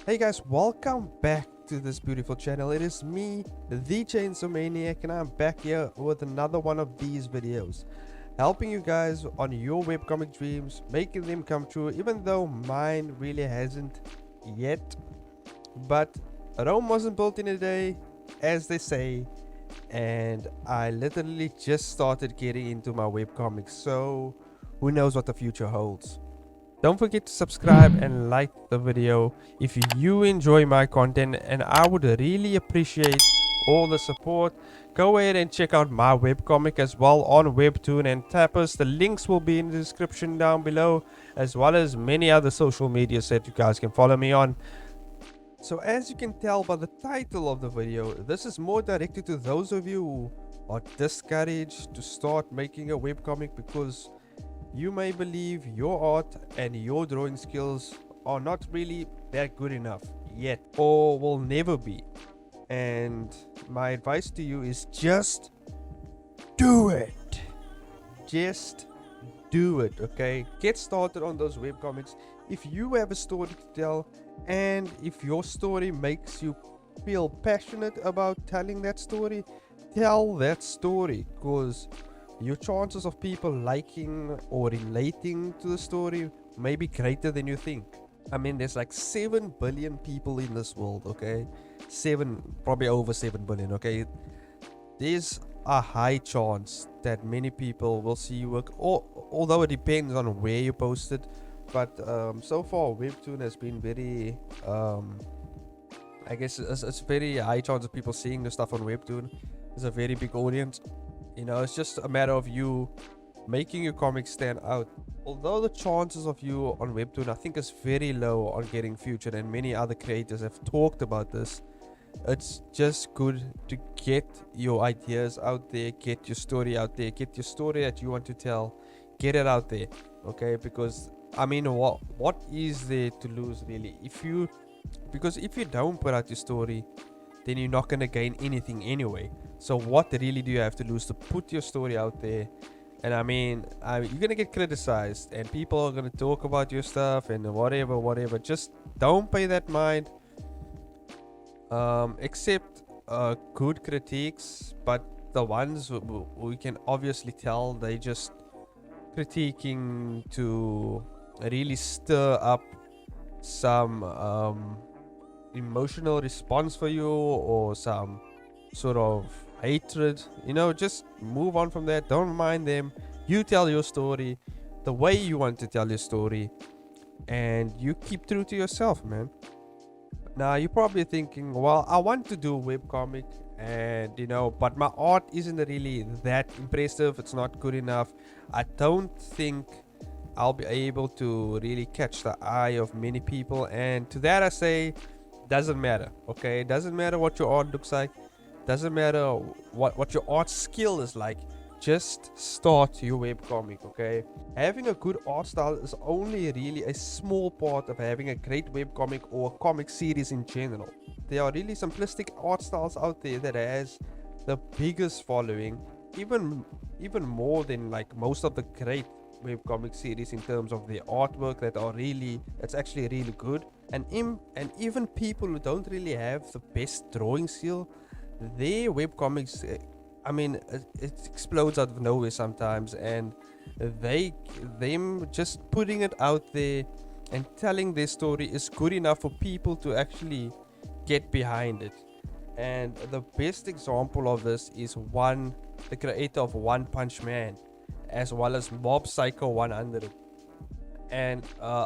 Hey guys, welcome back to this beautiful channel. It is me, the Chainsaw Maniac, and I'm back here with another one of these videos, helping you guys on your webcomic dreams, making them come true, even though mine really hasn't yet. But Rome wasn't built in a day, as they say, and I literally just started getting into my webcomics, so who knows what the future holds. Don't forget to subscribe and like the video if you enjoy my content, and I would really appreciate all the support. Go ahead and check out my webcomic as well on Webtoon and Tappers. The links will be in the description down below, as well as many other social medias that you guys can follow me on. So as you can tell by the title of the video, this is more directed to those of you who are discouraged to start making a webcomic because you may believe your art and your drawing skills are not really that good enough yet, or will never be. And my advice to you is just do it. Just do it, okay? Get started on those webcomics. If you have a story to tell, and if your story makes you feel passionate about telling that story, tell that story, because your chances of people liking or relating to the story may be greater than you think. I mean, there's like 7 billion people in this world, okay? Probably over 7 billion, okay? There's a high chance that many people will see your work, although it depends on where you post it. But so far, Webtoon has been very, I guess it's very high chance of people seeing the stuff on Webtoon. There's a very big audience. You know, it's just a matter of you making your comics stand out. Although the chances of you on Webtoon, I think, is very low on getting featured, and many other creators have talked about this. It's just good to get your ideas out there, get your story out there, get your story that you want to tell, get it out there, okay? Because I mean, what is there to lose really? Because if you don't put out your story, then you're not gonna gain anything anyway. So what really do you have to lose to put your story out there? And I mean, you're gonna get criticized, and people are gonna talk about your stuff and whatever. Just don't pay that mind. Accept good critiques, but the ones we can obviously tell they just critiquing to really stir up some emotional response for you, or some sort of hatred. You know, just move on from that. Don't mind them. You tell your story the way you want to tell your story, and you keep true to yourself, man. Now you're probably thinking, well, I want to do a webcomic, and but my art isn't really that impressive. It's not good enough. I don't think I'll be able to really catch the eye of many people. And to that I say, doesn't matter, okay? Doesn't matter what your art looks like, doesn't matter what your art skill is like. Just start your webcomic, okay? Having a good art style is only really a small part of having a great webcomic or a comic series in general. There are really simplistic art styles out there that has the biggest following, even more than like most of the great webcomic series in terms of their artwork that's actually really good. And even people who don't really have the best drawing skill, their webcomics, I mean, it explodes out of nowhere sometimes, and them just putting it out there and telling their story is good enough for people to actually get behind it. And the best example of this is the creator of One Punch Man, as well as Mob Psycho 100. And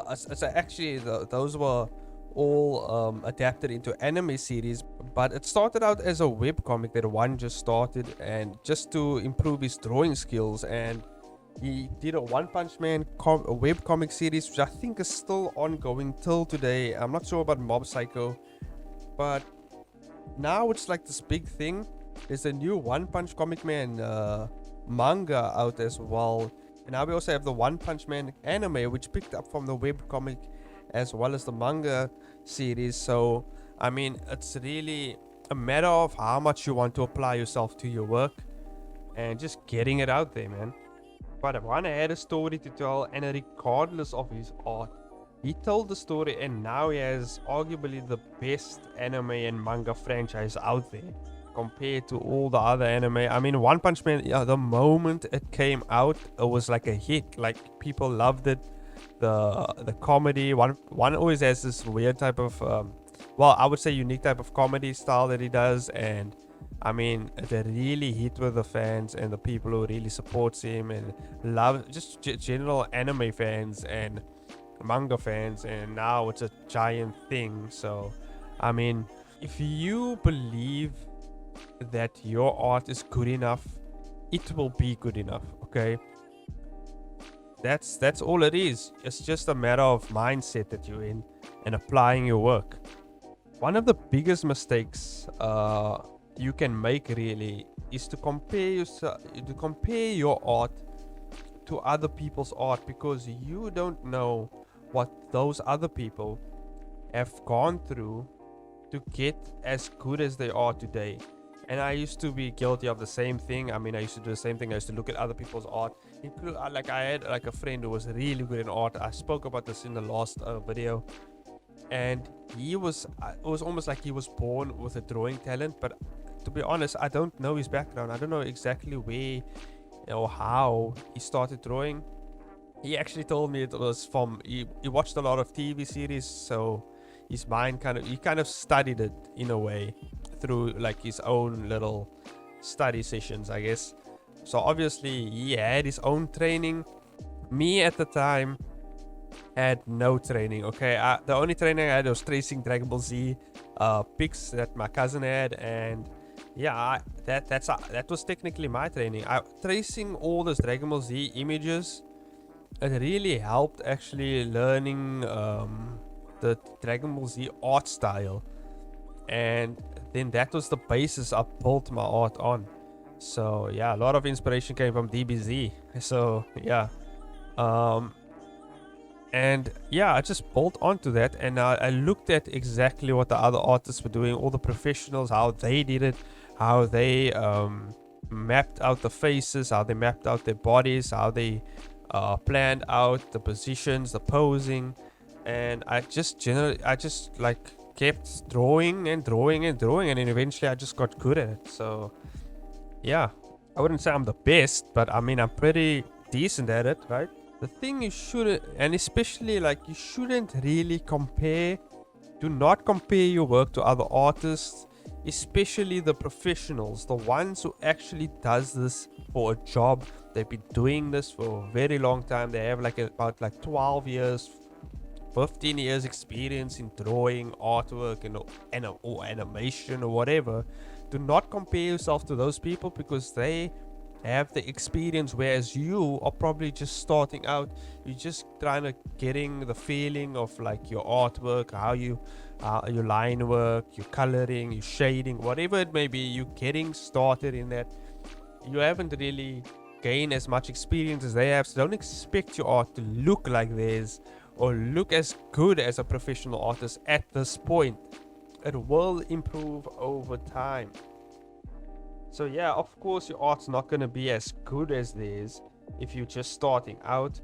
it's actually those were all adapted into anime series, but it started out as a webcomic that one just started, and just to improve his drawing skills. And he did a One Punch Man a webcomic series, which I think is still ongoing till today. I'm not sure about Mob Psycho, but now it's like this big thing. There's a new One Punch Comic Man manga out as well. And now we also have the One Punch Man anime, which picked up from the webcomic as well as the manga series. So I mean, it's really a matter of how much you want to apply yourself to your work and just getting it out there, man. But if one had a story to tell, and regardless of his art, He told the story, and now he has arguably the best anime and manga franchise out there compared to all the other anime. I mean, One Punch Man, yeah, the moment it came out, it was like a hit. Like, people loved it. The comedy, one always has this weird type of well, I would say unique type of comedy style that he does, and I mean, they really hit with the fans and the people who really supports him and love just general anime fans and manga fans, and now it's a giant thing. So I mean, if you believe that your art is good enough, it will be good enough. Okay, that's all it is. It's just a matter of mindset that you're in and applying your work. One of the biggest mistakes you can make really is to compare your art to other people's art, because you don't know what those other people have gone through to get as good as they are today. And I used to be guilty of the same thing. I mean, I used to do the same thing. I used to look at other people's art. Like, I had like a friend who was really good in art. I spoke about this in the last video, and it was almost like he was born with a drawing talent. But to be honest, I don't know his background. I don't know exactly where or how he started drawing. He actually told me it was from he watched a lot of TV series, so his mind kind of studied it in a way through like his own little study sessions, I guess. So obviously he had his own training. Me at the time had no training. Okay, the only training I had was tracing Dragon Ball Z pics that my cousin had, and yeah, that was technically my training. Tracing all those Dragon Ball Z images, it really helped actually learning the Dragon Ball Z art style, and then that was the basis I built my art on. So yeah, a lot of inspiration came from DBZ. So yeah, and yeah, I just built onto that, and I looked at exactly what the other artists were doing, all the professionals, how they did it, how they mapped out the faces, how they mapped out their bodies, how they planned out the positions, the posing. And I just like kept drawing and drawing and drawing, and then eventually I just got good at it. So yeah, I wouldn't say I'm the best, but I mean, I'm pretty decent at it, right? The thing you shouldn't, and especially like, you shouldn't really compare. Do not compare your work to other artists, especially the professionals, the ones who actually does this for a job. They've been doing this for a very long time. They have like about 12 years, 15 years experience in drawing, artwork, or animation or whatever. Do not compare yourself to those people, because they have the experience, whereas you are probably just starting out. You're just trying to getting the feeling of like your artwork, how your line work, your coloring, your shading, whatever it may be. You're getting started in that. You haven't really gained as much experience as they have, so don't expect your art to look like theirs or look as good as a professional artist at this point. It will improve over time. So yeah, of course your art's not going to be as good as theirs if you're just starting out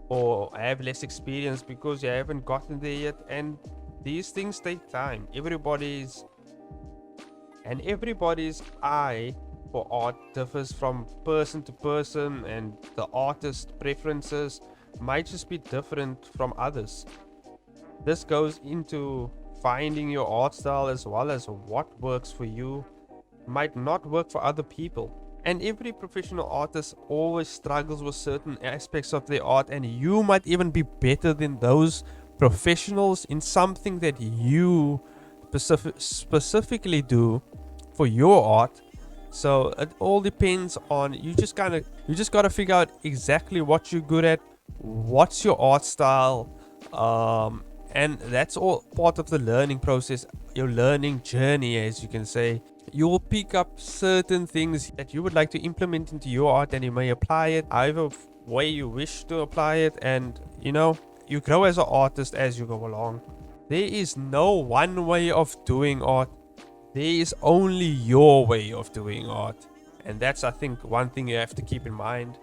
or have less experience, because you haven't gotten there yet, and these things take time. Everybody's eye for art differs from person to person, and the artist's preferences might just be different from others. This goes into finding your art style, as well as what works for you might not work for other people. And every professional artist always struggles with certain aspects of their art, and you might even be better than those professionals in something that you specifically do for your art. So it all depends on you. Just gotta figure out exactly what you're good at, what's your art style, and that's all part of the learning process, your learning journey, as you can say. You will pick up certain things that you would like to implement into your art, and you may apply it however way you wish to apply it, and you grow as an artist as you go along. There is no one way of doing art. There is only your way of doing art, and that's, I think, one thing you have to keep in mind.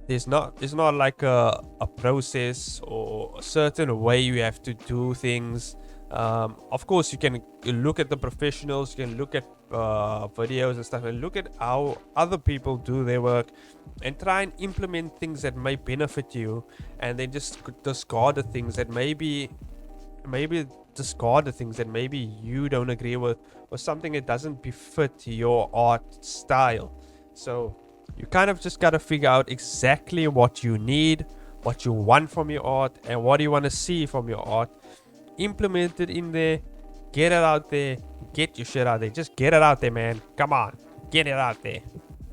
It's not like a process or a certain way you have to do things. Of course, you can look at the professionals, you can look at videos and stuff, and look at how other people do their work, and try and implement things that may benefit you, and then just discard the things that maybe discard the things that maybe you don't agree with, or something that doesn't befit your art style. So you kind of just got to figure out exactly what you need, what you want from your art, and what you want to see from your art. Implement it in there, get it out there, get your shit out there. Just get it out there, man. Come on, get it out there.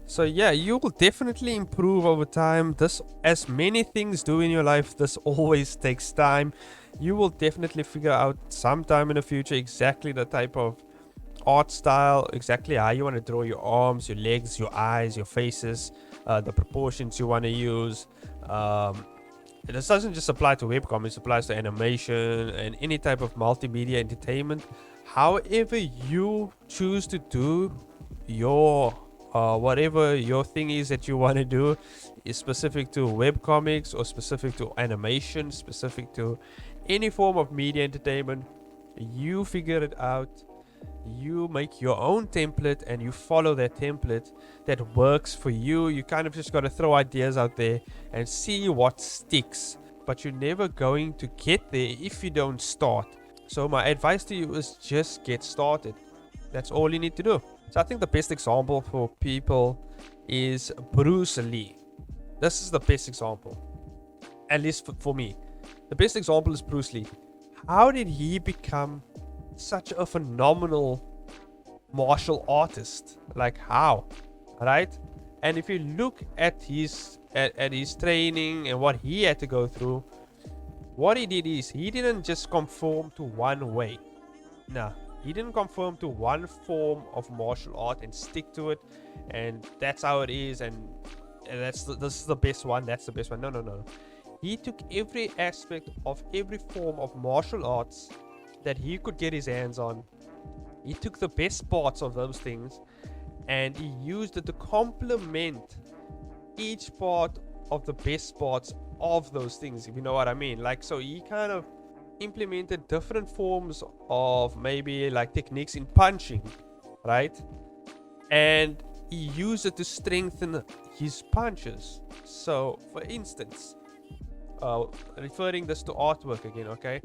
So yeah, you will definitely improve over time. This, as many things do in your life, this always takes time. You will definitely figure out sometime in the future exactly the type of art style, exactly how you want to draw your arms, your legs, your eyes, your faces, the proportions you want to use. This doesn't just apply to webcomics, it applies to animation and any type of multimedia entertainment. However you choose to do your whatever your thing is that you want to do is specific to webcomics or specific to animation, specific to any form of media entertainment. You figure it out, you make your own template, and you follow that template that works for you. You kind of just got to throw ideas out there and see what sticks, but you're never going to get there if you don't start. So my advice to you is just get started. That's all you need to do. So I think the best example for people is Bruce Lee. This is the best example, at least for me. The best example is Bruce Lee. How did he become such a phenomenal martial artist? Like how, right? And if you look at his training and what he had to go through, what he did is he didn't just conform to one way. Nah, he didn't conform to one form of martial art and stick to it, and that's how it is, and this is the best one, that's the best one. No. He took every aspect of every form of martial arts that he could get his hands on. He took the best parts of those things and he used it to complement each part of the best parts of those things, if you know what I mean. Like, so he kind of implemented different forms of maybe like techniques in punching, right? And he used it to strengthen his punches. So for instance, referring this to artwork again, okay,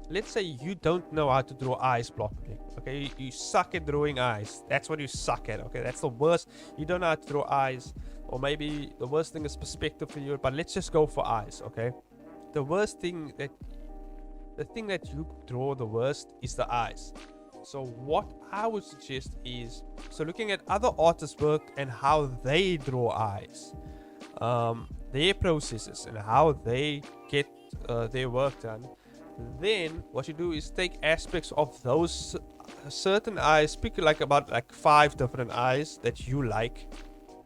let's say you don't know how to draw eyes properly, okay, you suck at drawing eyes. That's what you suck at, okay, that's the worst. You don't know how to draw eyes, or maybe the worst thing is perspective for you, but let's just go for eyes, okay. The thing that you draw the worst is the eyes. So what I would suggest is, so looking at other artists' work and how they draw eyes, their processes and how they get their work done. Then what you do is take aspects of those certain eyes, pick like about like 5 different eyes that you like,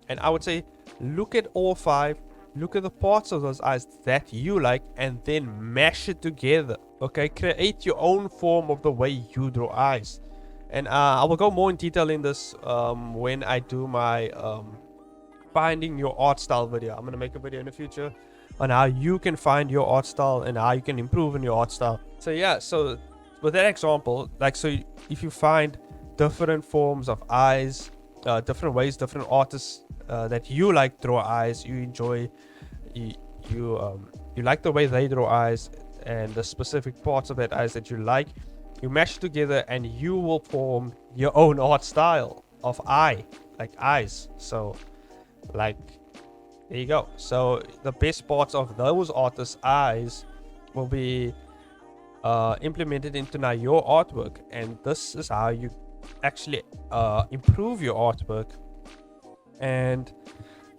and I would say look at all 5, look at the parts of those eyes that you like, and then mash it together. Okay, create your own form of the way you draw eyes. And I will go more in detail in this when I do my finding your art style video. I'm gonna make a video in the future on how you can find your art style and how you can improve in your art style. So yeah, so with that example, like, so if you find different forms of eyes, different ways, different artists that you like draw eyes, you enjoy, you like the way they draw eyes and the specific parts of that eyes that you like, you mash it together and you will form your own art style of eyes. So like, there you go. So the best parts of those artists' eyes will be implemented into now your artwork, and this is how you actually improve your artwork. And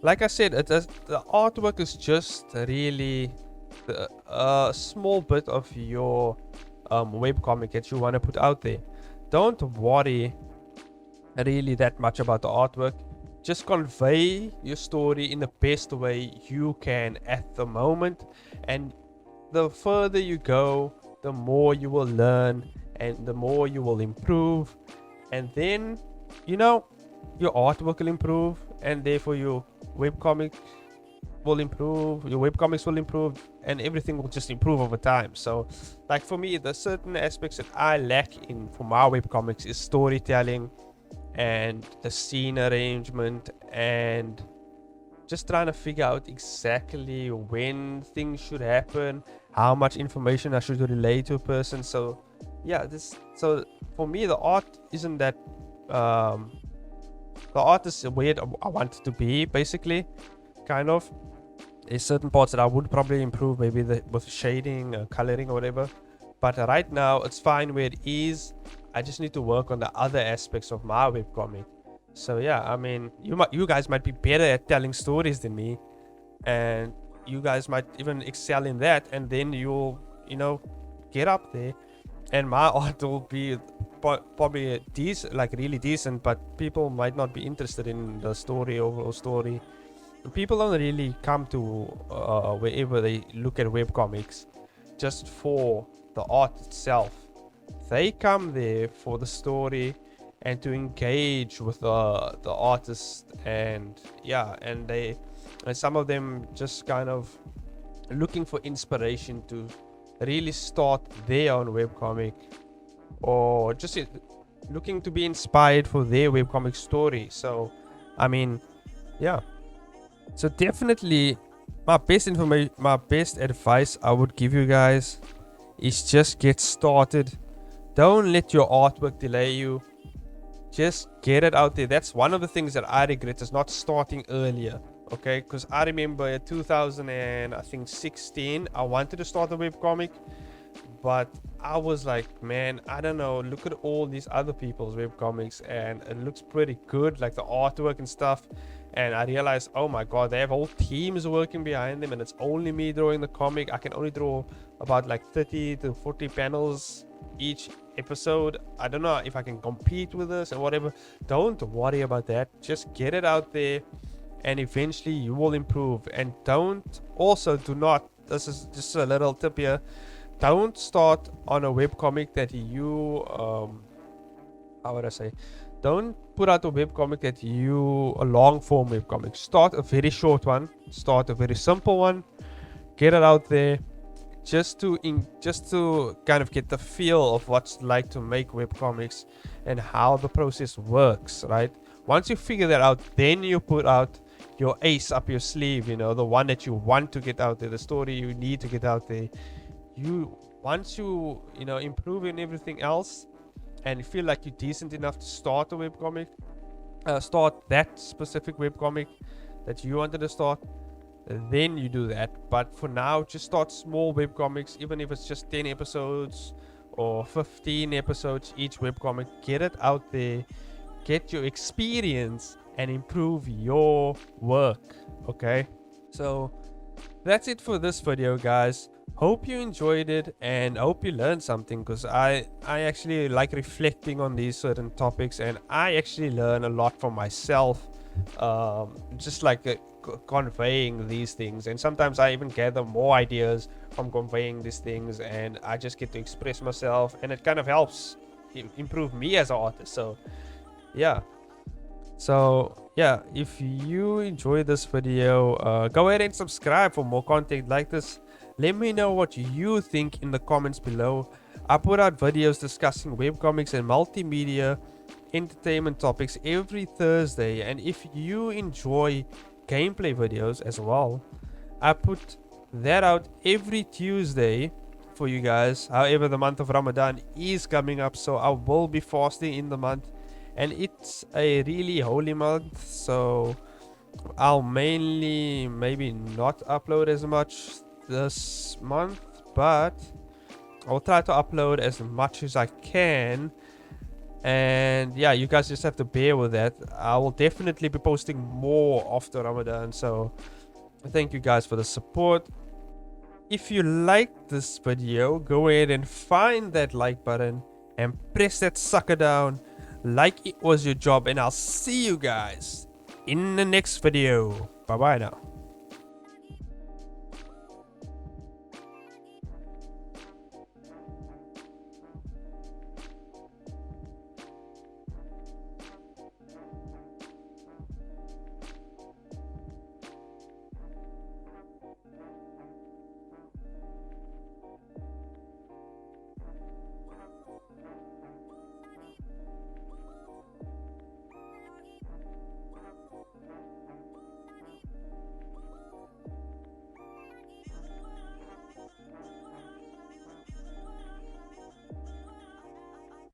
like I said, the artwork is just really a small bit of your webcomic that you want to put out there. Don't worry really that much about the artwork. Just convey your story in the best way you can at the moment, and the further you go, the more you will learn and the more you will improve, and then, you know, your artwork will improve, and therefore your webcomic will improve, your webcomics will improve, and everything will just improve over time. So like for me, the certain aspects that I lack in for my webcomics is storytelling and the scene arrangement, and just trying to figure out exactly when things should happen, how much information I should relay to a person. So yeah, so for me, the art isn't that the art is where I want it to be, basically, kind of. There's certain parts that I would probably improve, maybe with shading, coloring or whatever, but right now it's fine where it is. I just need to work on the other aspects of my webcomic. So yeah, I mean, you guys might be better at telling stories than me, and you guys might even excel in that, and then you'll, get up there, and my art will be probably decent, like really decent, but people might not be interested in the overall story. People don't really come to wherever they look at webcomics just for the art itself. They come there for the story and to engage with the artist, and yeah, and some of them just kind of looking for inspiration to really start their own webcomic, or just looking to be inspired for their webcomic story. So I mean, yeah, so definitely my best advice I would give you guys is just get started. Don't let your artwork delay you. Just get it out there. That's one of the things that I regret, is not starting earlier. Okay, because I remember in 2016 I wanted to start a webcomic, but I was like, man, I don't know, look at all these other people's webcomics and it looks pretty good, like the artwork and stuff. And I realized, oh my god, they have whole teams working behind them, and it's only me drawing the comic. I can only draw about like 30 to 40 panels each episode. I don't know if I can compete with this and whatever. Don't worry about that. Just get it out there, and eventually you will improve. And do not, this is just a little tip here, don't start on a webcomic that you how would I say, don't put out a webcomic a long form webcomic. Start a very short one, start a very simple one, get it out there, just to kind of get the feel of what's like to make webcomics and how the process works, right? Once you figure that out, then you put out your ace up your sleeve, the one that you want to get out there, the story you need to get out there. Once you improve in everything else and you feel like you're decent enough to start a webcomic, start that specific webcomic that you wanted to start, then you do that. But for now, just start small webcomics, even if it's just 10 episodes or 15 episodes each webcomic. Get it out there, get your experience, and improve your work. Okay, so that's it for this video, guys. Hope you enjoyed it and hope you learned something, because I actually like reflecting on these certain topics, and I actually learn a lot from myself, just like conveying these things. And sometimes I even gather more ideas from conveying these things, and I just get to express myself, and it kind of helps improve me as an artist. So yeah, if you enjoyed this video, go ahead and subscribe for more content like this. Let me know what you think in the comments below. I put out videos discussing webcomics and multimedia entertainment topics every Thursday, and if you enjoy gameplay videos as well, I put that out every Tuesday for you guys. However, the month of Ramadan is coming up, so I will be fasting in the month, and it's a really holy month, so I'll mainly maybe not upload as much this month, but I'll try to upload as much as I can. And yeah, you guys just have to bear with that. I will definitely be posting more after Ramadan, so thank you guys for the support. If you liked this video, go ahead and find that like button and press that sucker down like it was your job, and I'll see you guys in the next video. Bye bye now.